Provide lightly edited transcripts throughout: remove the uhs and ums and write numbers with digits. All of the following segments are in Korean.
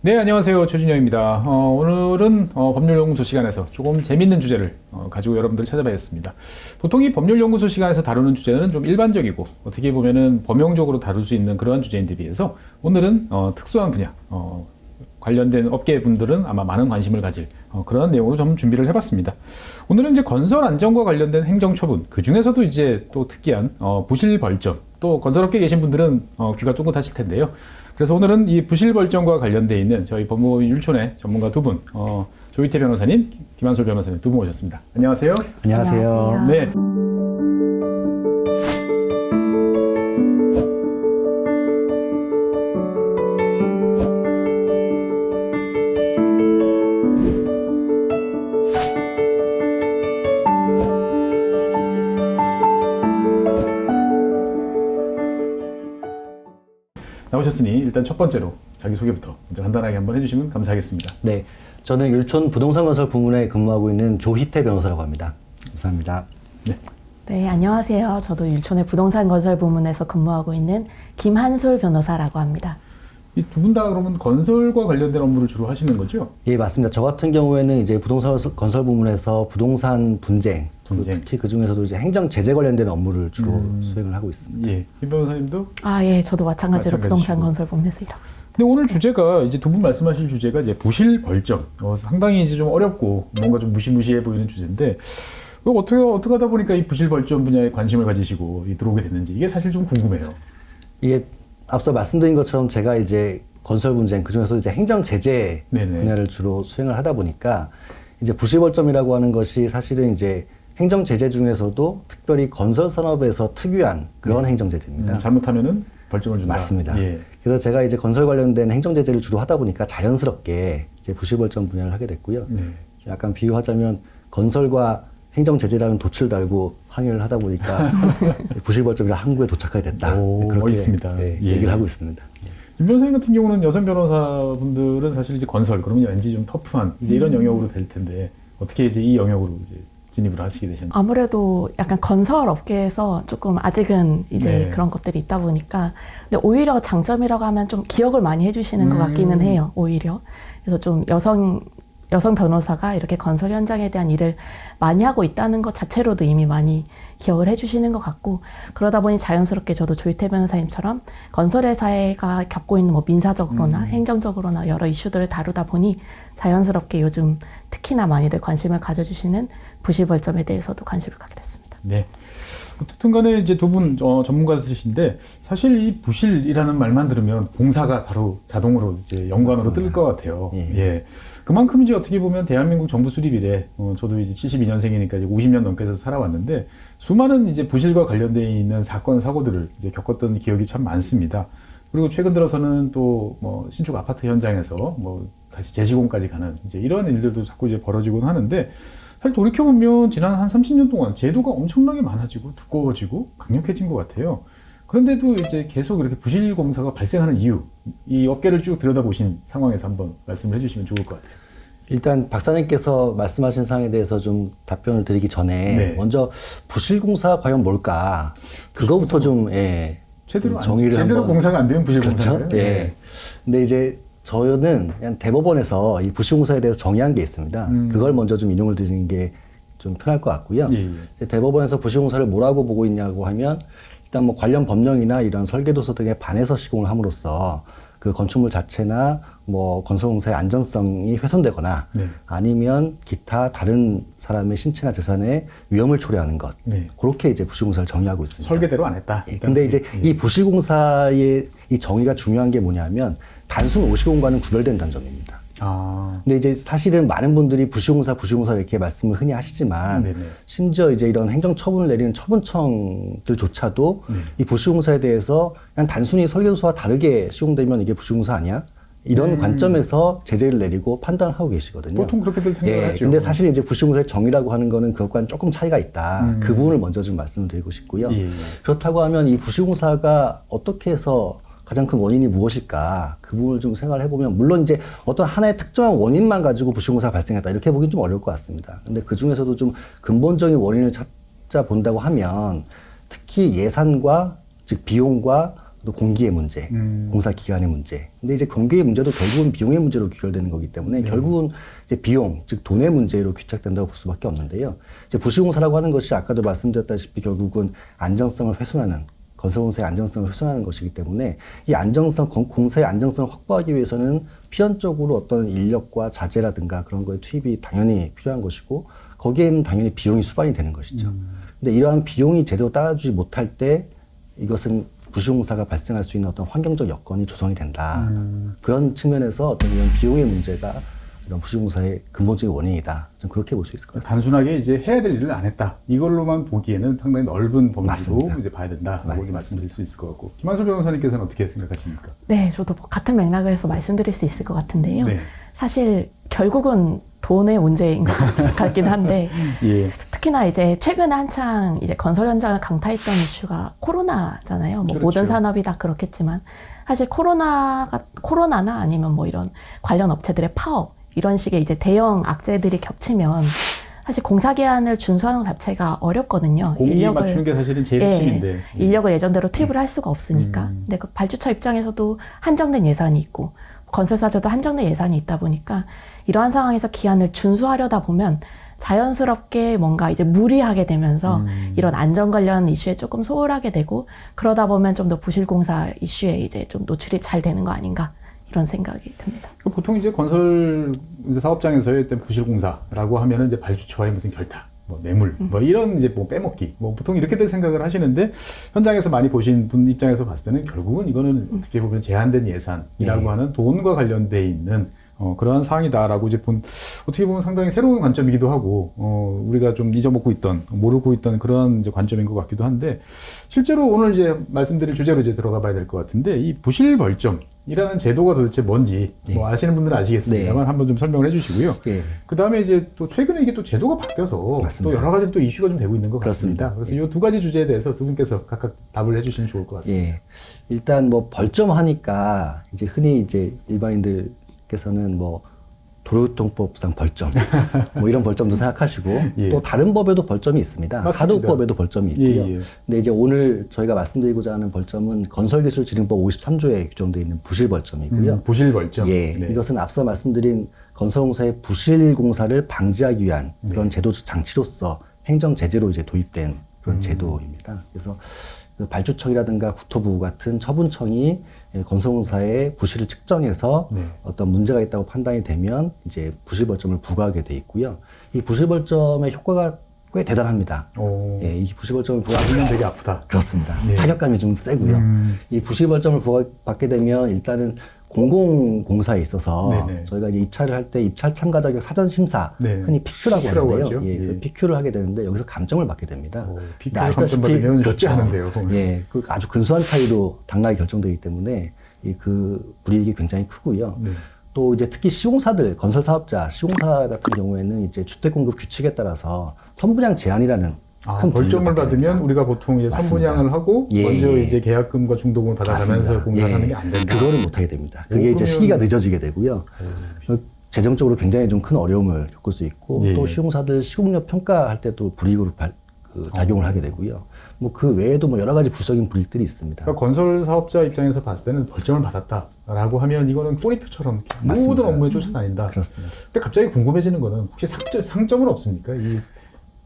네, 안녕하세요. 최준영입니다. 오늘은 법률연구소 시간에서 조금 재밌는 주제를 가지고 여러분들 찾아뵙겠습니다. 보통 이 법률연구소 시간에서 다루는 주제는 좀 일반적이고 어떻게 보면은 범용적으로 다룰 수 있는 그러한 주제인데 비해서 오늘은 특수한 분야, 관련된 업계 분들은 아마 많은 관심을 가질 그런 내용으로 좀 준비를 해봤습니다. 오늘은 이제 건설 안전과 관련된 행정처분, 그 중에서도 이제 또 특이한 부실벌점, 또 건설업계에 계신 분들은 귀가 쫑긋하실 텐데요. 그래서 오늘은 이 부실벌점과 관련되어 있는 저희 법무법인 율촌의 전문가 두 분, 조희태 변호사님, 김한솔 변호사님 두 분 오셨습니다. 안녕하세요. 안녕하세요. 네. 나오셨으니 일단 첫 번째로 자기소개부터 먼저 간단하게 한번 해주시면 감사하겠습니다. 네, 저는 율촌 부동산건설 부문에 근무하고 있는 조희태 변호사라고 합니다. 감사합니다. 네. 네, 안녕하세요. 저도 율촌의 부동산 건설 부문에서 근무하고 있는 김한솔 변호사라고 합니다. 이 두 분 다 그러면 건설과 관련된 업무를 주로 하시는 거죠? 예, 맞습니다. 저 같은 경우에는 이제 부동산 건설 부문에서 부동산 분쟁, 특히 그 중에서도 이제 행정 제재 관련된 업무를 주로 수행을 하고 있습니다. 예. 김 변호사님도? 예, 저도 마찬가지로 부동산 마찬가지시고. 건설 부문에서 일하고 있습니다. 근데 오늘 주제가 이제 두 분 말씀하실 주제가 이제 부실벌점. 상당히 이제 좀 어렵고 뭔가 좀 무시무시해 보이는 주제인데 어떻게 하다 보니까 이 부실벌점 분야에 관심을 가지시고 들어오게 됐는지 이게 사실 좀 궁금해요. 이게 앞서 말씀드린 것처럼 제가 이제 건설 분쟁, 그 중에서 이제 행정 제재 네네. 분야를 주로 수행을 하다 보니까 이제 부실벌점이라고 하는 것이 사실은 이제 행정 제재 중에서도 특별히 건설 산업에서 특유한 그런 행정 제재입니다. 잘못하면은 벌점을 준다. 맞습니다. 예. 그래서 제가 이제 건설 관련된 행정 제재를 주로 하다 보니까 자연스럽게 이제 부실벌점 분야를 하게 됐고요. 네. 약간 비유하자면 건설과 행정 제재라는 돋을 달고 항해를 하다 보니까 부실벌점이라 한국에 도착하게 됐다. 오, 그렇게 멋있습니다. 예. 얘기를 하고 있습니다. 김 변호사님 같은 경우는 여성 변호사분들은 사실 이제 건설 그러면 왠지 좀 터프한 이제 이런 영역으로 될 텐데 어떻게 이제 이 영역으로 이제 진입을 하시게 되셨나요? 아무래도 약간 건설 업계에서 조금 아직은 이제 네. 그런 것들이 있다 보니까 근데 오히려 장점이라고 하면 좀 기억을 많이 해주시는 것 같기는 해요. 오히려. 그래서 좀 여성 변호사가 이렇게 건설 현장에 대한 일을 많이 하고 있다는 것 자체로도 이미 많이 기억을 해주시는 것 같고 그러다 보니 자연스럽게 저도 조희태 변호사님처럼 건설회사가 겪고 있는 뭐 민사적으로나 행정적으로나 여러 이슈들을 다루다 보니 자연스럽게 요즘 특히나 많이들 관심을 가져주시는 부실벌점에 대해서도 관심을 갖게 됐습니다. 네. 어쨌든 간에 이제 두 분 전문가이신데 사실 이 부실이라는 말만 들으면 공사가 바로 자동으로 이제 연관으로 뜰 것 같아요. 예. 예. 그만큼 이제 어떻게 보면 대한민국 정부 수립 이래 저도 이제 72년생이니까 이제 50년 넘게 해서 살아왔는데 수많은 이제 부실과 관련되어 있는 사건 사고들을 이제 겪었던 기억이 참 많습니다. 그리고 최근 들어서는 또 뭐 신축 아파트 현장에서 뭐 다시 재시공까지 가는 이제 이런 일들도 자꾸 이제 벌어지곤 하는데 사실 돌이켜보면 지난 한 30년 동안 제도가 엄청나게 많아지고 두꺼워지고 강력해진 것 같아요. 그런데도 이제 계속 이렇게 부실 공사가 발생하는 이유, 이 업계를 쭉 들여다보신 상황에서 한번 말씀을 해주시면 좋을 것 같아요. 일단 박사님께서 말씀하신 사항에 대해서 좀 답변을 드리기 전에 네. 먼저 부실공사가 과연 뭘까? 그거부터 좀 제대로 정의를 제대로 한번. 공사가 안 되면 부실 공사예요. 그렇죠? 예. 근데 이제 저는 그냥 대법원에서 이 부실공사에 대해서 정의한 게 있습니다. 그걸 먼저 좀 인용을 드리는 게 좀 편할 것 같고요. 예, 예. 이제 대법원에서 부실공사를 뭐라고 보고 있냐고 하면 일단 뭐 관련 법령이나 이런 설계도서 등에 반해서 시공을 함으로써 그 건축물 자체나 뭐 건설공사의 안전성이 훼손되거나 네. 아니면 기타 다른 사람의 신체나 재산에 위험을 초래하는 것. 네. 그렇게 이제 부실공사를 정의하고 있습니다. 설계대로 안 했다. 예, 근데 이제 이 부실공사의 이 정의가 중요한 게 뭐냐면 단순 오시공과는 구별된다는 점입니다. 근데 이제 사실은 많은 분들이 부실공사 이렇게 말씀을 흔히 하시지만 네네. 심지어 이제 이런 행정처분을 내리는 처분청들조차도 이 부실공사에 대해서 그냥 단순히 설계도서와 다르게 시공되면 이게 부실공사 아니야? 이런 관점에서 제재를 내리고 판단을 하고 계시거든요. 보통 그렇게들 생각을 하죠. 근데 사실 이제 부실공사의 정의라고 하는 거는 그것과는 조금 차이가 있다. 그 부분을 먼저 좀 말씀드리고 싶고요. 예. 그렇다고 하면 이 부실공사가 어떻게 해서 가장 큰 원인이 무엇일까? 그 부분을 좀 생각을 해보면, 물론 이제 어떤 하나의 특정한 원인만 가지고 부실공사가 발생했다. 이렇게 보기는 좀 어려울 것 같습니다. 근데 그 중에서도 좀 근본적인 원인을 찾아 본다고 하면, 특히 예산과, 즉 비용과 또 공기의 문제, 공사 기간의 문제. 근데 이제 공기의 문제도 결국은 비용의 문제로 귀결되는 거기 때문에 결국은 이제 비용, 즉 돈의 문제로 귀착된다고 볼 수밖에 없는데요. 이제 부실공사라고 하는 것이 아까도 말씀드렸다시피 결국은 안정성을 훼손하는, 건설공사의 안정성을 훼손하는 것이기 때문에 이 안정성, 공사의 안정성을 확보하기 위해서는 필연적으로 어떤 인력과 자재라든가 그런 거에 투입이 당연히 필요한 것이고 거기에는 당연히 비용이 수반이 되는 것이죠. 근데 이러한 비용이 제대로 따라주지 못할 때 이것은 부실공사가 발생할 수 있는 어떤 환경적 여건이 조성이 된다. 그런 측면에서 어떤 이런 비용의 문제가 이런 부실공사의 근본적인 원인이다. 좀 그렇게 볼 수 있을 것 같습니다. 단순하게 이제 해야 될 일을 안 했다. 이걸로만 보기에는 상당히 넓은 범위로 맞습니다. 이제 봐야 된다라고 네, 말씀드릴 수 있을 것 같고. 김한솔 변호사님께서는 어떻게 생각하십니까? 네, 저도 뭐 같은 맥락에서 말씀드릴 수 있을 것 같은데요. 네. 사실 결국은 돈의 문제인 것 같긴 한데 예. 특히나 이제 최근에 한창 이제 건설 현장을 강타했던 이슈가 코로나잖아요. 뭐 그렇죠. 모든 산업이 다 그렇겠지만 사실 코로나나 아니면 뭐 이런 관련 업체들의 파업 이런 식의 이제 대형 악재들이 겹치면 사실 공사 기한을 준수하는 것 자체가 어렵거든요. 공기 맞추는 게 사실은 제일 핵심인데. 인력을 예전대로 투입을 할 수가 없으니까. 근데 그 발주처 입장에서도 한정된 예산이 있고 건설사들도 한정된 예산이 있다 보니까 이러한 상황에서 기한을 준수하려다 보면 자연스럽게 뭔가 이제 무리하게 되면서 이런 안전 관련 이슈에 조금 소홀하게 되고 그러다 보면 좀 더 부실공사 이슈에 이제 좀 노출이 잘 되는 거 아닌가 이런 생각이 듭니다. 보통 이제 건설 사업장에서의 어떤 부실공사라고 하면은 이제 발주처와의 무슨 결탁, 뭐 뇌물, 뭐 이런 이제 뭐 빼먹기, 뭐 보통 이렇게들 생각을 하시는데 현장에서 많이 보신 분 입장에서 봤을 때는 결국은 이거는 어떻게 보면 제한된 예산이라고 하는 돈과 관련돼 있는 그러한 사항이다라고 이제 어떻게 보면 상당히 새로운 관점이기도 하고, 우리가 좀 잊어먹고 있던, 모르고 있던 그런 이제 관점인 것 같기도 한데, 실제로 오늘 이제 말씀드릴 주제로 이제 들어가 봐야 될 것 같은데, 이 부실벌점이라는 제도가 도대체 뭔지, 뭐 아시는 분들은 아시겠습니다만, 한번 좀 설명을 해 주시고요. 그 다음에 이제 또 최근에 이게 또 제도가 바뀌어서 맞습니다. 또 여러 가지 또 이슈가 좀 되고 있는 것 같습니다. 그렇습니다. 그래서 이 두 가지 주제에 대해서 두 분께서 각각 답을 해 주시면 좋을 것 같습니다. 예. 일단 뭐 벌점하니까 이제 흔히 이제 일반인들께서는 뭐 도로교통법상 벌점 뭐 이런 벌점도 생각하시고 예. 또 다른 법에도 벌점이 있습니다. 맞습니다. 하도법에도 벌점이 있고요. 예, 예. 근데 이제 오늘 저희가 말씀드리고자 하는 벌점은 건설기술진흥법 53조에 규정되어 있는 부실벌점이고요. 부실벌점. 예, 네. 이것은 앞서 말씀드린 건설공사의 부실공사를 방지하기 위한 그런 제도적 장치로서 행정제재로 이제 도입된 그런 제도입니다. 그래서 그 발주청이라든가 국토부 같은 처분청이 건설공사의 부실을 측정해서 네. 어떤 문제가 있다고 판단이 되면 이제 부실벌점을 부과하게 돼 있고요. 이 부실벌점의 효과가 꽤 대단합니다. 예, 이 부실벌점을 맞으면 되게 아프다. 그렇습니다. 네. 타격감이 좀 세고요. 이 부실벌점을 부과받게 되면 일단은 공공공사에 있어서 네네. 저희가 이제 입찰을 할 때 입찰 참가 자격 사전 심사 네. 흔히 PQ라고 PQ라고 하는데요. 하죠. 예, 예. 그 PQ를 하게 되는데 여기서 감점을 받게 됩니다. PQ 감점 받으면 쉽지 않은데요. 예, 그 아주 근소한 차이로 당락이 결정되기 때문에 그 불이익이 굉장히 크고요. 네. 또 이제 특히 시공사들, 건설 사업자, 시공사 같은 경우에는 이제 주택 공급 규칙에 따라서 선분양 제한이라는 큰 벌점을 불이익을 받게 받으면 됩니다. 우리가 보통 이제 맞습니다. 선분양을 하고 예, 먼저 예. 이제 계약금과 중도금을 받아가면서 맞습니다. 공사하는 예. 게 안 된다. 그거는 못하게 됩니다. 그게 이제 그러면- 시기가 늦어지게 되고요. 재정적으로 굉장히 좀 큰 어려움을 겪을 수 있고 예, 또 예. 시공사들 시공력 평가할 때도 불이익으로 작용을 하게 되고요. 뭐 그 외에도 뭐 여러 가지 부수적인 불이익들이 있습니다. 그러니까 건설 사업자 입장에서 봤을 때는 벌점을 받았다라고 하면 이거는 꼬리표처럼 모든 맞습니다. 업무에 쫓아다닌다. 그렇습니다. 근데 갑자기 궁금해지는 거는 혹시 상점은 없습니까? 이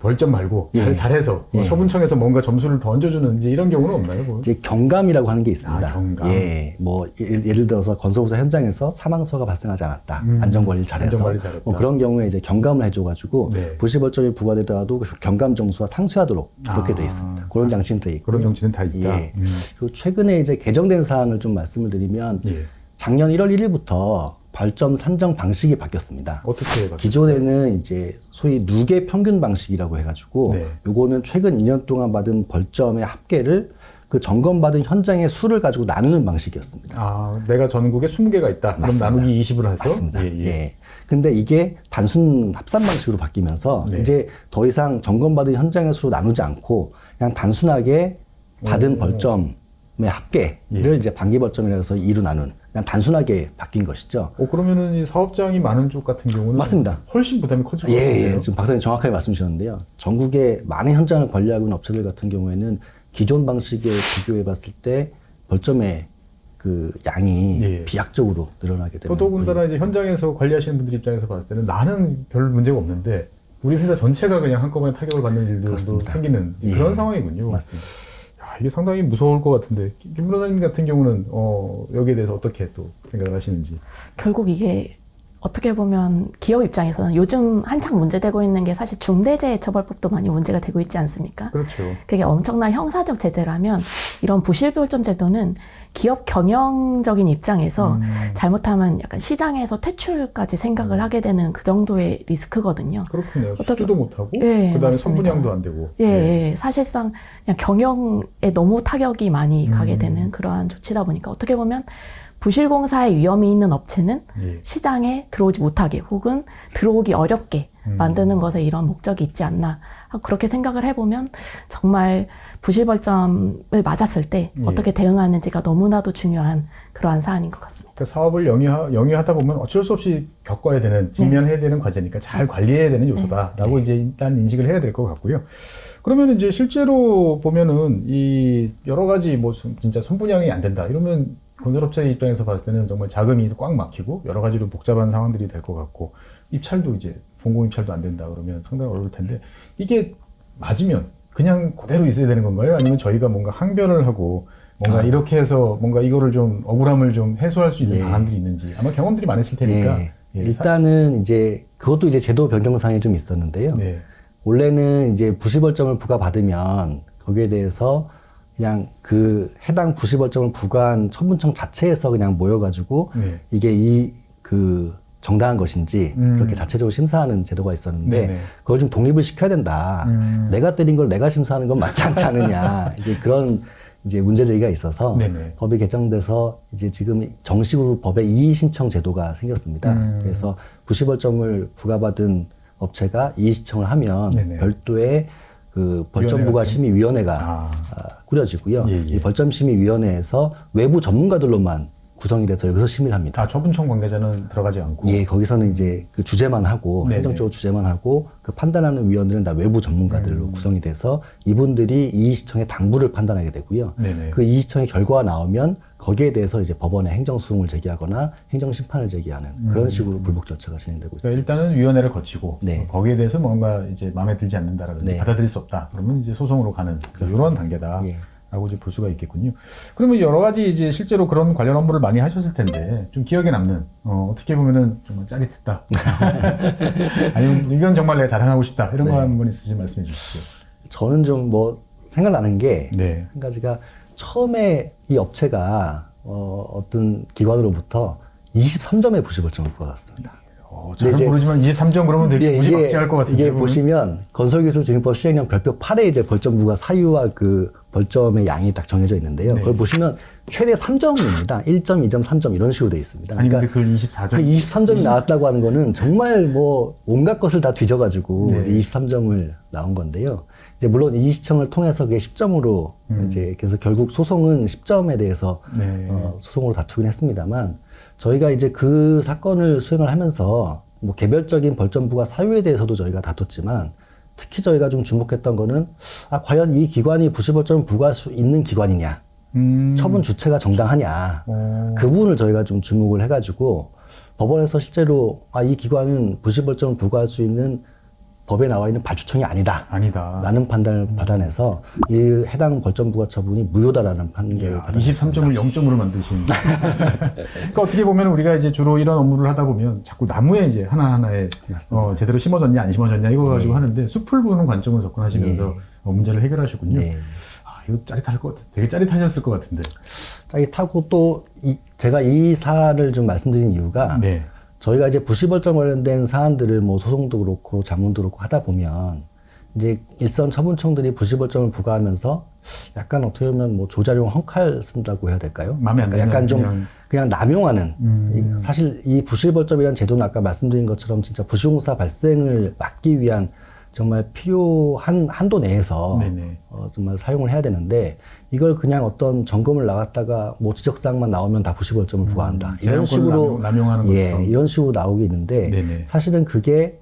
벌점 말고 예. 잘해서 예. 처분청에서 뭔가 점수를 더 얹어주는 이제 이런 경우는 없나요? 뭐? 이제 경감이라고 하는 게 있습니다. 아, 경감. 예, 뭐 예를 들어서 건설공사 현장에서 사망사고가 발생하지 않았다. 안전관리를 잘해서 안전관리 잘했다. 뭐 그런 경우에 이제 경감을 해줘가지고 네. 부실벌점이 부과되더라도 그 경감 점수가 상쇄하도록 그렇게 돼 있습니다. 그런 장치는 돼 있고 그런 정치는 다 있다. 예. 그리고 최근에 이제 개정된 사항을 좀 말씀을 드리면 예. 작년 1월 1일부터 벌점 산정 방식이 바뀌었습니다. 어떻게 바뀌었어요? 기존에는 이제 소위 누계 평균 방식이라고 해가지고 네. 요거는 최근 2년 동안 받은 벌점의 합계를 그 점검받은 현장의 수를 가지고 나누는 방식이었습니다. 아, 내가 전국에 20개가 있다. 그럼 맞습니다. 나누기 20을 해서? 맞습니다. 예, 예. 예. 근데 이게 단순 합산 방식으로 바뀌면서 네. 이제 더 이상 점검받은 현장의 수로 나누지 않고 그냥 단순하게 받은 벌점의 합계를 예. 이제 반기벌점이라고 해서 2로 나눈 그냥 단순하게 바뀐 것이죠. 그러면은 이 사업장이 많은 쪽 같은 경우는 맞습니다. 훨씬 부담이 커질 것 예, 같아요. 예. 지금 박사님 정확하게 말씀 주셨는데요. 전국에 많은 현장을 관리하고 있는 업체들 같은 경우에는 기존 방식에 비교해 봤을 때 벌점의 그 양이 예. 비약적으로 늘어나게 되는. 더더군다나 이제 현장에서 관리하시는 분들 입장에서 봤을 때는 나는 별 문제가 없는데 우리 회사 전체가 그냥 한꺼번에 타격을 받는 일들도 그렇습니다. 생기는 예. 그런 상황이군요. 맞습니다. 야, 이게 상당히 무서울 것 같은데 김 변호사님 같은 경우는 여기에 대해서 어떻게 또 생각을 하시는지. 결국 이게 어떻게 보면 기업 입장에서는 요즘 한창 문제되고 있는 게 사실 중대재해처벌법도 많이 문제가 되고 있지 않습니까? 그렇죠. 그게 엄청난 형사적 제재라면 이런 부실별점 제도는 기업 경영적인 입장에서 잘못하면 약간 시장에서 퇴출까지 생각을 하게 되는 그 정도의 리스크거든요. 그렇군요. 어떻게- 수주도 못하고 예, 그다음에 맞습니다. 선분양도 안 되고. 예, 예, 사실상 그냥 경영에 너무 타격이 많이 가게 되는 그러한 조치다 보니까 어떻게 보면 부실공사의 위험이 있는 업체는 예. 시장에 들어오지 못하게 혹은 들어오기 어렵게 만드는 것에 이런 목적이 있지 않나 하고 그렇게 생각을 해보면 정말 부실벌점을 맞았을 때 예. 어떻게 대응하는지가 너무나도 중요한 그러한 사안인 것 같습니다. 그러니까 사업을 영위하다 보면 어쩔 수 없이 겪어야 되는, 직면해야 되는 과제니까 잘 관리해야 되는 요소다라고 이제 일단 인식을 해야 될 것 같고요. 그러면 이제 실제로 보면은 이 여러 가지 뭐 진짜 선분양이 안 된다 이러면 건설업체 입장에서 봤을 때는 정말 자금이 꽉 막히고 여러 가지로 복잡한 상황들이 될 것 같고 입찰도 이제 공공 입찰도 안 된다 그러면 상당히 어려울 텐데 이게 맞으면 그냥 그대로 있어야 되는 건가요? 아니면 저희가 뭔가 항변을 하고 뭔가 이렇게 해서 뭔가 이거를 좀 억울함을 좀 해소할 수 있는 예. 방안들이 있는지 아마 경험들이 많으실 테니까 예. 예, 일단은 이제 그것도 이제 제도 변경상에 좀 있었는데요. 네. 원래는 이제 부실벌점을 부과받으면 거기에 대해서 그냥 그 해당 부실벌점을 부과한 처분청 자체에서 그냥 모여가지고 네. 이게 그 정당한 것인지 그렇게 자체적으로 심사하는 제도가 있었는데 네네. 그걸 좀 독립을 시켜야 된다. 내가 때린 걸 내가 심사하는 건 맞지 않지 않느냐. 이제 그런 이제 문제 제기가 있어서 네네. 법이 개정돼서 이제 지금 정식으로 법에 이의 신청 제도가 생겼습니다. 그래서 부실벌점을 부과받은 업체가 이의 신청을 하면 네네. 별도의 그 벌점부과심의위원회가 꾸려지고요. 예, 예. 이 벌점심의위원회에서 외부 전문가들로만 구성이 돼서 여기서 심의를 합니다. 처분청 관계자는 들어가지 않고. 예, 거기서는 이제 그 주재만 하고 네네. 행정적으로 주재만 하고 그 판단하는 위원들은 다 외부 전문가들로 구성이 돼서 이분들이 이의시청의 당부를 판단하게 되고요. 네네. 그 이의시청의 결과가 나오면 거기에 대해서 이제 법원에 행정소송을 제기하거나 행정심판을 제기하는 그런 식으로 불복 절차가 진행되고 있습니다. 그러니까 일단은 위원회를 거치고 네. 거기에 대해서 뭔가 이제 마음에 들지 않는다라든지 네. 받아들일 수 없다. 그러면 이제 소송으로 가는 이런 단계다. 예. 라고 이제 볼 수가 있겠군요. 그러면 여러 가지 이제 실제로 그런 관련 업무를 많이 하셨을 텐데 좀 기억에 남는 어떻게 보면은 정말 짜릿했다. 아니면 이건 정말 내가 자랑하고 싶다. 이런 거 한번 있으시면 말씀해 주시죠. 저는 좀 뭐 생각나는 게 네. 한 가지가 처음에 이 업체가 어떤 기관으로부터 23점의 부실벌점을 부과받았습니다. 잘은 이제- 모르지만 23점 그러면 되게 무지막지할 것 같은데. 이게 보시면 건설기술진흥법 시행령 별표 8에 이제 벌점부가 사유와 그 벌점의 양이 딱 정해져 있는데요. 네. 그걸 보시면 최대 3점입니다. 1점, 2점, 3점 이런 식으로 돼 있습니다. 아니 그러니까 근데 그걸 24점. 그 23점이 나왔다고 하는 거는 정말 뭐 온갖 것을 다 뒤져가지고 네. 23점을 나온 건데요. 이제 물론 이 시청을 통해서 그게 10점으로 이제 그래서 결국 소송은 10점에 대해서 네. 소송으로 다투긴 했습니다만 저희가 이제 그 사건을 수행을 하면서 뭐 개별적인 벌점부가 사유에 대해서도 저희가 다퉜지만 특히 저희가 좀 주목했던 거는 과연 이 기관이 부실벌점을 부과할 수 있는 기관이냐, 처분 주체가 정당하냐 그 부분을 저희가 좀 주목을 해가지고 법원에서 실제로 이 기관은 부실벌점을 부과할 수 있는 법에 나와 있는 발주청이 아니다. 아니다. 라는 판단을 받아내서 이 해당 벌점부과 처분이 무효다라는 판결을 받았습니다. 23점을 0점으로 만드신. 그러니까 어떻게 보면 우리가 이제 주로 이런 업무를 하다 보면 자꾸 나무에 이제 하나하나에 맞습니다. 제대로 심어졌냐 안 심어졌냐 이거 가지고 하는데 숲을 보는 관점으로 접근하시면서 문제를 해결하셨군요. 네. 이거 짜릿할 것 같아. 되게 짜릿하셨을 것 같은데. 짜릿하고 또 제가 이 사안을 좀 말씀드린 이유가 네. 저희가 이제 부실벌점 관련된 사안들을 뭐 소송도 그렇고 자문도 그렇고 하다 보면 이제 일선 처분청들이 부실벌점을 부과하면서 약간 어떻게 보면 뭐 조자룡 헝칼 쓴다고 해야 될까요? 마음에 안 드는 약간 좀 그냥 남용하는 사실 이 부실벌점이라는 제도는 아까 말씀드린 것처럼 진짜 부실공사 발생을 막기 위한 정말 필요한 한도 내에서 네네. 정말 사용을 해야 되는데 이걸 그냥 어떤 점검을 나갔다가 뭐 지적사항만 나오면 다 부실벌점을 부과한다 이런 재량권을 식으로 남용하는 것처럼. 이런 식으로 나오고 있는데 네네. 사실은 그게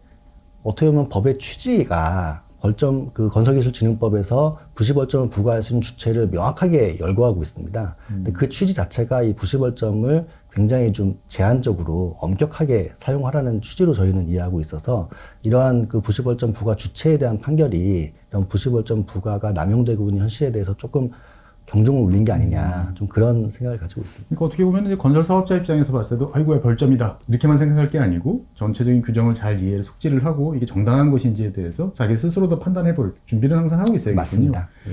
어떻게 보면 법의 취지가 그 건설기술진흥법에서 부실벌점을 부과할 수 있는 주체를 명확하게 열거하고 있습니다. 근데 그 취지 자체가 이 부실벌점을 굉장히 좀 제한적으로 엄격하게 사용하라는 취지로 저희는 이해하고 있어서 이러한 그 부실벌점 부과 주체에 대한 판결이 이런 부실벌점 부과가 남용되고 있는 현실에 대해서 조금 경종을 울린 게 아니냐, 좀 그런 생각을 가지고 있습니다. 그러니까 어떻게 보면 이제 건설 사업자 입장에서 봤을 때도 아이고야 벌점이다 이렇게만 생각할 게 아니고 전체적인 규정을 잘 이해를 숙지를 하고 이게 정당한 것인지에 대해서 자기 스스로도 판단해 볼 준비를 항상 하고 있어야겠군요. 맞습니다. 예.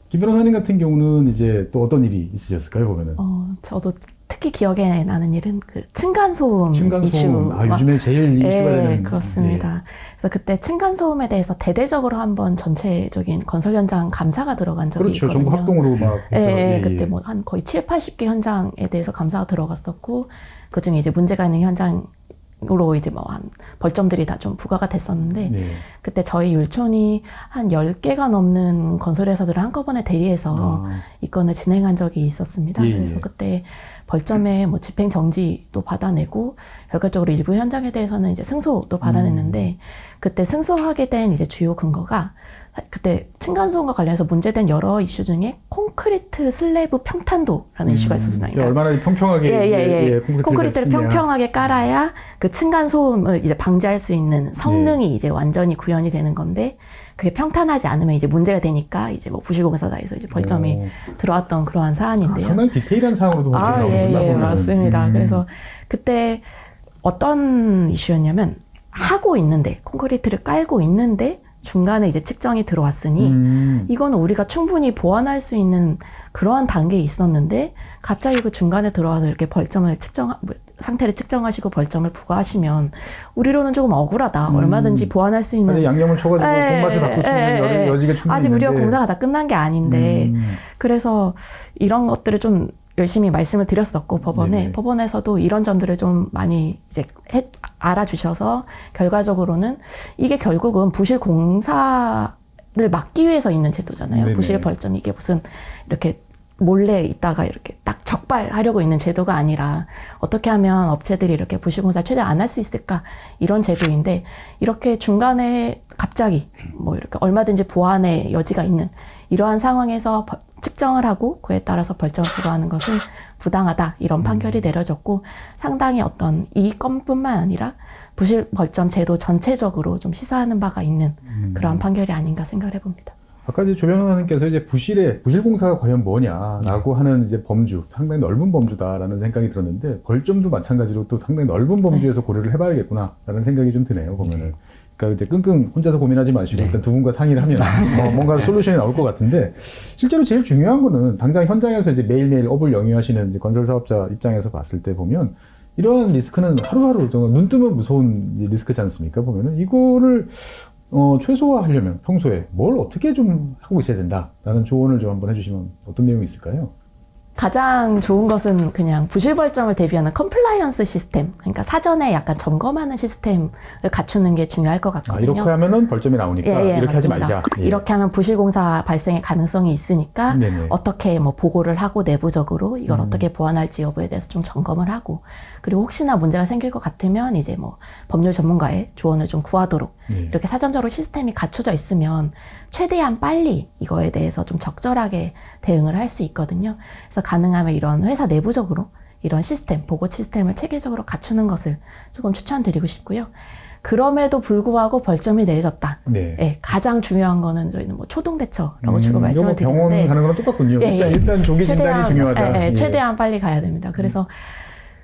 김 변호사님 같은 경우는 이제 또 어떤 일이 있으셨을까요, 보면은? 저도 특히 기억에 나는 일은 그 층간소음 이슈. 요즘에 제일 이슈가 되는. 그렇습니다. 그래서 그때 층간소음에 대해서 대대적으로 한번 전체적인 건설 현장 감사가 들어간 적이 그렇죠. 있거든요. 정부 합동으로 막 해서. 그때 뭐 한 거의 7, 80개 현장에 대해서 감사가 들어갔었고 그중에 이제 문제가 있는 현장으로 이제 뭐 한 벌점들이 다 좀 부과가 됐었는데 네. 그때 저희 율촌이 한 10개가 넘는 건설회사들을 한꺼번에 대리해서 이 건을 진행한 적이 있었습니다. 예, 그래서 예. 그때 벌점에 뭐 집행 정지도 받아내고 결과적으로 일부 현장에 대해서는 이제 승소도 받아냈는데 그때 승소하게 된 이제 주요 근거가 그때 층간소음과 관련해서 문제된 여러 이슈 중에 콘크리트 슬래브 평탄도라는 이슈가 있었습니다. 그러니까 얼마나 평평하게 콘크리트를 평평하게 깔아야 그 층간소음을 이제 방지할 수 있는 성능이 이제 완전히 구현이 되는 건데 그게 평탄하지 않으면 이제 문제가 되니까 이제 뭐 부실공사다에서 이제 벌점이 들어왔던 그러한 사안인데요. 상당히 디테일한 사항으로도 맞습니다. 그래서 그때 어떤 이슈였냐면 하고 있는데 콘크리트를 깔고 있는데 중간에 이제 측정이 들어왔으니 이거는 우리가 충분히 보완할 수 있는 그러한 단계에 있었는데 갑자기 그 중간에 들어와서 이렇게 벌점을 상태를 측정하시고 벌점을 부과하시면 우리로는 조금 억울하다. 얼마든지 보완할 수 있는. 양념을 쳐가지고 돈맛을 바꿀 수 있는 여지가 충분히 아직 있는데. 우리가 공사가 다 끝난 게 아닌데 그래서 이런 것들을 좀 열심히 말씀을 드렸었고 법원에서도 이런 점들을 좀 많이 이제 알아주셔서 결과적으로는 이게 결국은 부실 공사를 막기 위해서 있는 제도잖아요. 네네. 부실 벌점 이게 무슨 이렇게 몰래 있다가 이렇게 딱 적발하려고 있는 제도가 아니라 어떻게 하면 업체들이 이렇게 부실공사 최대한 안 할 수 있을까 이런 제도인데 이렇게 중간에 갑자기 뭐 이렇게 얼마든지 보완의 여지가 있는 이러한 상황에서 측정을 하고 그에 따라서 벌점을 부과하는 것은 부당하다 이런 판결이 내려졌고 상당히 어떤 이 건뿐만 아니라 부실 벌점 제도 전체적으로 좀 시사하는 바가 있는 그러한 판결이 아닌가 생각을 해봅니다. 아까 이제 조 변호사님께서 이제 부실공사가 과연 뭐냐라고 하는 이제 범주, 상당히 넓은 범주다라는 생각이 들었는데 벌점도 마찬가지로 또 상당히 넓은 범주에서 고려를 해봐야겠구나라는 생각이 좀 드네요. 보면은. 그러니까 이제 끙끙 혼자서 고민하지 마시고 일단 두 분과 상의를 하면 뭔가 솔루션이 나올 것 같은데 실제로 제일 중요한 거는 당장 현장에서 이제 매일매일 업을 영위하시는 이제 건설 사업자 입장에서 봤을 때 보면 이러한 리스크는 하루하루 눈 뜨면 무서운 리스크지 않습니까? 보면은 이거를 최소화하려면 평소에 뭘 어떻게 좀 하고 있어야 된다라는 조언을 좀 한번 해주시면 어떤 내용이 있을까요? 가장 좋은 것은 그냥 부실벌점을 대비하는 컴플라이언스 시스템, 그러니까 사전에 약간 점검하는 시스템을 갖추는 게 중요할 것 같거든요. 이렇게 하면은 벌점이 나오니까 이렇게 맞습니다. 하지 말자. 이렇게 하면 부실공사 발생의 가능성이 있으니까 네네. 어떻게 뭐 보고를 하고 내부적으로 이걸 어떻게 보완할지 여부에 대해서 좀 점검을 하고 그리고 혹시나 문제가 생길 것 같으면 이제 뭐 법률 전문가의 조언을 좀 구하도록 이렇게 사전적으로 시스템이 갖춰져 있으면 최대한 빨리 이거에 대해서 좀 적절하게 대응을 할 수 있거든요. 그래서 가능하면 이런 회사 내부적으로 이런 시스템, 보고 시스템을 체계적으로 갖추는 것을 조금 추천드리고 싶고요. 그럼에도 불구하고 벌점이 내려졌다. 가장 중요한 거는 저희는 뭐 초동 대처라고 주로 말씀을 드리는데 병원 가는 거랑 똑같군요. 일단 조기 진단이 중요하다. 최대한 빨리 가야 됩니다. 그래서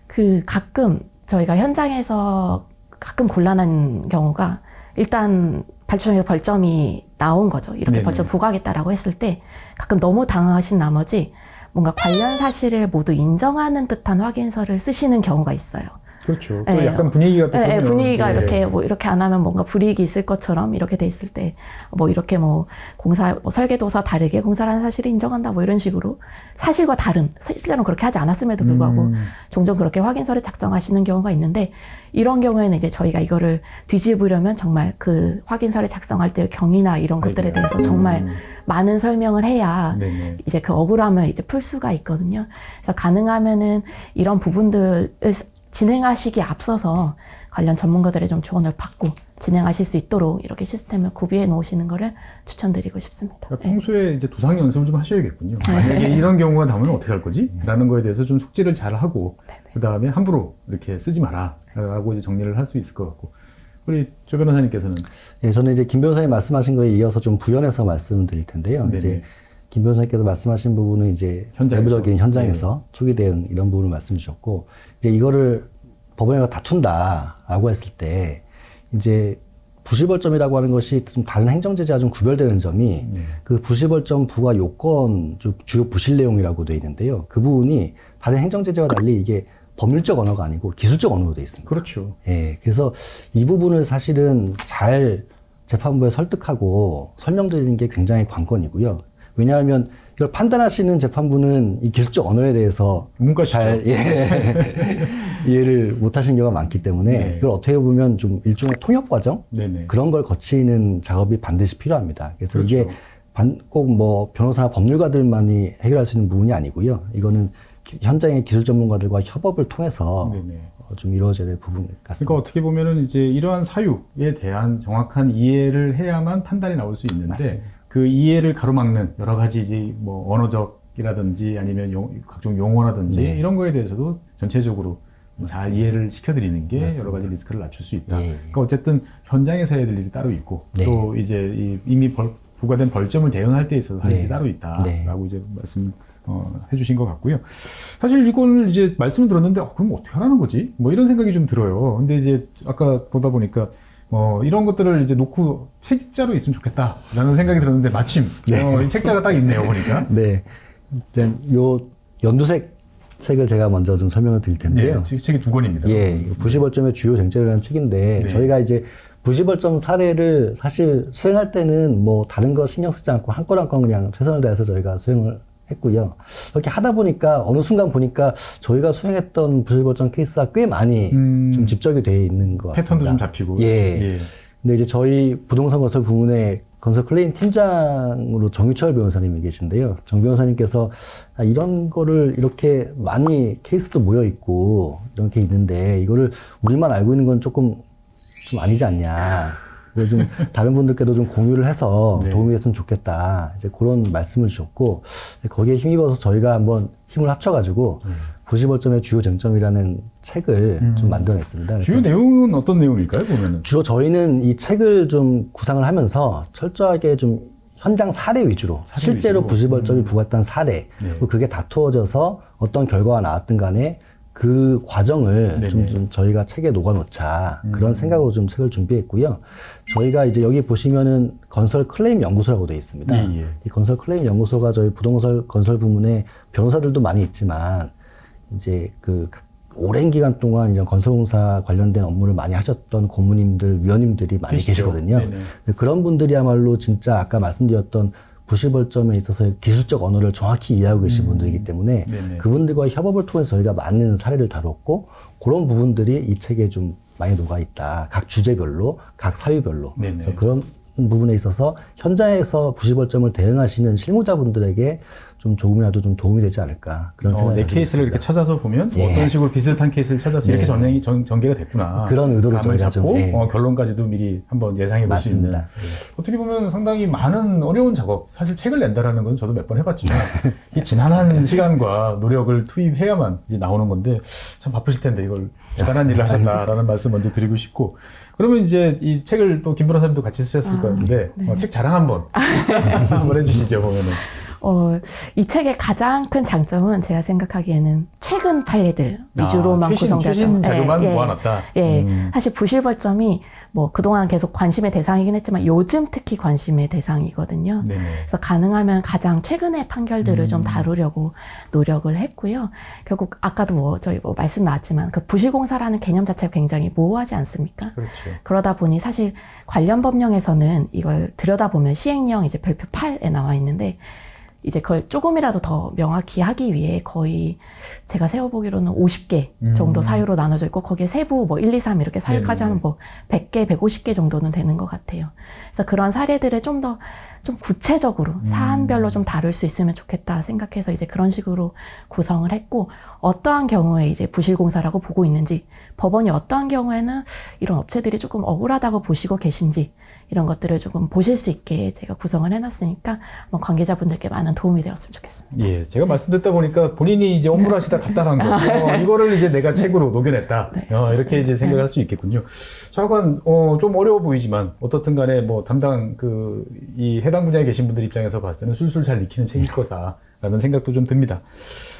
그 가끔 저희가 현장에서 가끔 곤란한 경우가 일단 발주청에서 벌점이 나온 거죠. 이렇게 벌점 부과하겠다라고 했을 때 가끔 너무 당황하신 나머지 뭔가 관련 사실을 모두 인정하는 듯한 확인서를 쓰시는 경우가 있어요. 그렇죠. 또 약간 분위기가 또 분위기가 이렇게 뭐 이렇게 안 하면 뭔가 불이익이 있을 것처럼 이렇게 돼 있을 때 뭐 이렇게 뭐 공사 설계도서 다르게 공사를 한 사실을 인정한다 뭐 이런 식으로 사실과 다른 실제로는 그렇게 하지 않았음에도 불구하고 종종 그렇게 확인서를 작성하시는 경우가 있는데 이런 경우에는 이제 저희가 이거를 뒤집으려면 정말 그 확인서를 작성할 때의 경위나 이런 것들에 대해서 정말 많은 설명을 해야 이제 그 억울함을 이제 풀 수가 있거든요. 그래서 가능하면은 이런 부분들을 진행하시기에 앞서서 관련 전문가들의 좀 조언을 받고 진행하실 수 있도록 이렇게 시스템을 구비해 놓으시는 것을 추천드리고 싶습니다. 그러니까 평소에 이제 도상 연습을 좀 하셔야겠군요. 만약에 이런 경우가 나오면 어떻게 할 거지? 라는 거에 대해서 좀 숙지를 잘 하고 그 다음에 함부로 이렇게 쓰지 마라 라고 이제 정리를 할 수 있을 것 같고. 우리 조 변호사님께서는 예, 저는 이제 김 변호사님 말씀하신 거에 이어서 좀 부연해서 말씀드릴 텐데요. 네네. 이제 김 변호사님께서 말씀하신 부분은 이제 현장에서. 내부적인 현장에서 초기 대응 이런 부분을 말씀 주셨고, 이제 이거를 법원에서 다툰다라고 했을 때 이제 부실벌점이라고 하는 것이 좀 다른 행정제재와 좀 구별되는 점이 그 부실벌점 부과 요건 주요 부실 내용이라고 되어 있는데요. 그 부분이 다른 행정제재와 달리 이게 법률적 언어가 아니고 기술적 언어로 되어 있습니다. 그렇죠. 예, 그래서 이 부분을 사실은 잘 재판부에 설득하고 설명드리는 게 굉장히 관건이고요. 왜냐하면 이걸 판단하시는 재판부는 이 기술적 언어에 대해서 문과시죠. 잘 이해를 못 하시는 경우가 많기 때문에 네. 이걸 어떻게 보면 좀 일종의 통역 과정? 네네. 그런 걸 거치는 작업이 반드시 필요합니다. 그래서 그렇죠. 이게 꼭 뭐 변호사나 법률가들만이 해결할 수 있는 부분이 아니고요. 이거는 현장의 기술 전문가들과 협업을 통해서 네네. 좀 이루어져야 될 부분 같습니다. 그러니까 어떻게 보면은 이제 이러한 사유에 대한 정확한 이해를 해야만 판단이 나올 수 있는데 맞습니다. 그 이해를 가로막는 여러 가지 이제 뭐 언어적이라든지 아니면 각종 용어라든지 네. 이런 거에 대해서도 전체적으로 잘 이해를 시켜드리는 게 맞습니다. 여러 가지 리스크를 낮출 수 있다. 예. 그러니까 어쨌든 현장에서 해야 될 일이 따로 있고 네. 또 이제 이미 부과된 벌점을 대응할 때 있어서 할 네. 일이 따로 있다라고 네. 이제 말씀 해주신 것 같고요. 사실 이걸 이제 말씀을 들었는데 그럼 어떻게 하라는 거지? 뭐 이런 생각이 좀 들어요. 근데 이제 아까 보다 보니까 이런 것들을 이제 놓고 책자로 있으면 좋겠다라는 생각이 들었는데 마침 이 책자가 딱 있네요 보니까. 네. 일단 요 연두색 책을 제가 먼저 좀 설명을 드릴 텐데요. 네, 책이 2권입니다. 예, 부실벌점의 주요 쟁점이라는 책인데 네. 저희가 이제 부실벌점 사례를 사실 수행할 때는 뭐 다른 거 신경 쓰지 않고 한 건 한 건 그냥 최선을 다해서 저희가 수행을 했고요. 이렇게 하다 보니까 어느 순간 보니까 저희가 수행했던 부실벌점 케이스가 꽤 많이 좀 집적이 되어 있는 것 같습니다. 패턴도 좀 잡히고. 예. 근데 이제 저희 부동산 건설 부문의 건설 클레임 팀장으로 정유철 변호사님이 계신데요. 정 변호사님께서 이런 거를 이렇게 많이 케이스도 모여 있고 이렇게 있는데 이거를 우리만 알고 있는 건 조금 좀 아니지 않냐. 그래서 좀 다른 분들께도 좀 공유를 해서 네. 도움이 됐으면 좋겠다. 이제 그런 말씀을 주셨고 거기에 힘입어서 저희가 한번 힘을 합쳐가지고 부실벌점의 주요 쟁점이라는 책을 좀 만들어냈습니다. 주요 내용은 어떤 내용일까요, 보면은? 주로 저희는 이 책을 좀 구상을 하면서 철저하게 좀 현장 사례 위주로 실제로 위주로. 부실벌점이 부과했던 사례 네. 그리고 그게 다투어져서 어떤 결과가 나왔든 간에 그 과정을 네네. 좀 저희가 책에 녹아놓자 그런 생각으로 좀 책을 준비했고요. 저희가 이제 여기 보시면은 건설 클레임 연구소라고 되어 있습니다. 예. 이 건설 클레임 연구소가 저희 부동산 건설 부문에 변호사들도 많이 있지만 이제 그 오랜 기간 동안 이제 건설공사 관련된 업무를 많이 하셨던 고문님들, 위원님들이 많이 계시죠. 계시거든요. 네네. 그런 분들이야말로 진짜 아까 말씀드렸던 부실벌점에 있어서 기술적 언어를 정확히 이해하고 계신 분들이기 때문에 네네. 그분들과의 협업을 통해서 저희가 많은 사례를 다뤘고 그런 부분들이 이 책에 좀 많이 녹아 있다. 각 주제별로, 각 사유별로. 네네. 그래서 그런 부분에 있어서 현장에서 부실벌점을 대응하시는 실무자분들에게 좀 조금이라도 좀 도움이 되지 않을까 그런 생각이 내 가지고 케이스를 있습니다. 이렇게 찾아서 보면 예. 어떤 식으로 비슷한 케이스를 찾아서 이렇게 전개가 됐구나. 그런 의도로 감을 저희가 잡고 좀, 예. 결론까지도 미리 한번 예상해 볼 수 있는. 맞습니다. 어떻게 보면 상당히 많은 어려운 작업. 사실 책을 낸다라는 건 저도 몇 번 해봤지만 이 지난한 시간과 노력을 투입해야만 이제 나오는 건데 참 바쁘실 텐데 이걸 대단한 일을 하셨다라는 말씀 먼저 드리고 싶고. 그러면 이제 이 책을 또 김 변호사님도 같이 쓰셨을 건데 네. 책 자랑 한번 한번 해주시죠 보면은. 이 책의 가장 큰 장점은 제가 생각하기에는 최근 판례들 위주로만 구성되었던 최신 자료만 모아놨다. 사실 부실벌점이 뭐 그동안 계속 관심의 대상이긴 했지만 요즘 특히 관심의 대상이거든요. 네네. 그래서 가능하면 가장 최근의 판결들을 좀 다루려고 노력을 했고요. 결국 아까도 저희 말씀 나왔지만 그 부실공사라는 개념 자체가 굉장히 모호하지 않습니까? 그렇죠. 그러다 보니 사실 관련 법령에서는 이걸 들여다보면 시행령 이제 별표 8에 나와 있는데 이제 그걸 조금이라도 더 명확히 하기 위해 거의 제가 세워보기로는 50개 정도 사유로 나눠져 있고 거기에 세부 뭐 1, 2, 3 이렇게 사유까지 하면 뭐 100개, 150개 정도는 되는 것 같아요. 그래서 그런 사례들을 좀 더 좀 구체적으로 사안별로 좀 다룰 수 있으면 좋겠다 생각해서 이제 그런 식으로 구성을 했고 어떠한 경우에 이제 부실공사라고 보고 있는지 법원이 어떠한 경우에는 이런 업체들이 조금 억울하다고 보시고 계신지 이런 것들을 조금 보실 수 있게 제가 구성을 해놨으니까 뭐 관계자분들께 많은 도움이 되었으면 좋겠습니다. 예, 제가 말씀 듣다 보니까 본인이 이제 업무를 하시다 답답한 거, 이거를 이제 내가 책으로 녹여냈다. 네. 이렇게 이제 생각할 수 있겠군요. 차관, 좀 어려워 보이지만, 어떻든 간에 뭐 담당 이 해당 분야에 계신 분들 입장에서 봤을 때는 술술 잘 익히는 책일 거다라는 생각도 좀 듭니다.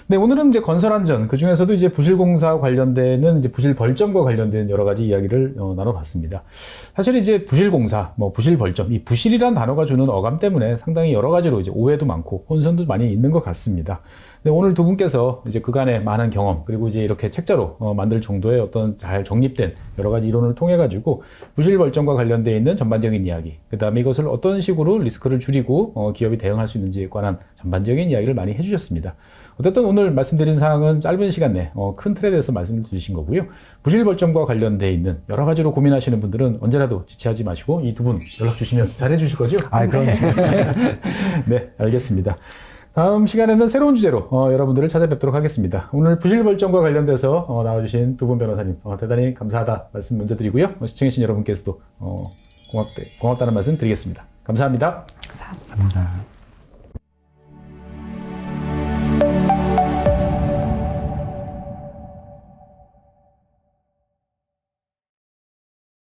네, 오늘은 이제 건설안전, 그 중에서도 이제 부실공사 관련되는 이제 부실벌점과 관련된 여러 가지 이야기를 나눠봤습니다. 사실 이제 부실공사, 뭐 부실벌점, 이 부실이란 단어가 주는 어감 때문에 상당히 여러 가지로 이제 오해도 많고 혼선도 많이 있는 것 같습니다. 네, 오늘 두 분께서 이제 그간의 많은 경험, 그리고 이제 이렇게 책자로 만들 정도의 어떤 잘 정립된 여러 가지 이론을 통해 가지고 부실벌점과 관련되어 있는 전반적인 이야기, 그 다음에 이것을 어떤 식으로 리스크를 줄이고 기업이 대응할 수 있는지에 관한 전반적인 이야기를 많이 해주셨습니다. 어쨌든 오늘 말씀드린 사항은 짧은 시간 내에 큰 틀에 대해서 말씀을 주신 거고요. 부실벌점과 관련되어 있는 여러 가지로 고민하시는 분들은 언제라도 지체하지 마시고 이 두 분 연락 주시면 잘해 주실 거죠? 그럼. 네, 알겠습니다. 다음 시간에는 새로운 주제로 여러분들을 찾아뵙도록 하겠습니다. 오늘 부실벌점과 관련돼서 나와주신 두 분 변호사님 대단히 감사하다 말씀 먼저 드리고요. 시청해주신 여러분께서도 고맙다는 말씀 드리겠습니다. 감사합니다. 감사합니다. 감사합니다.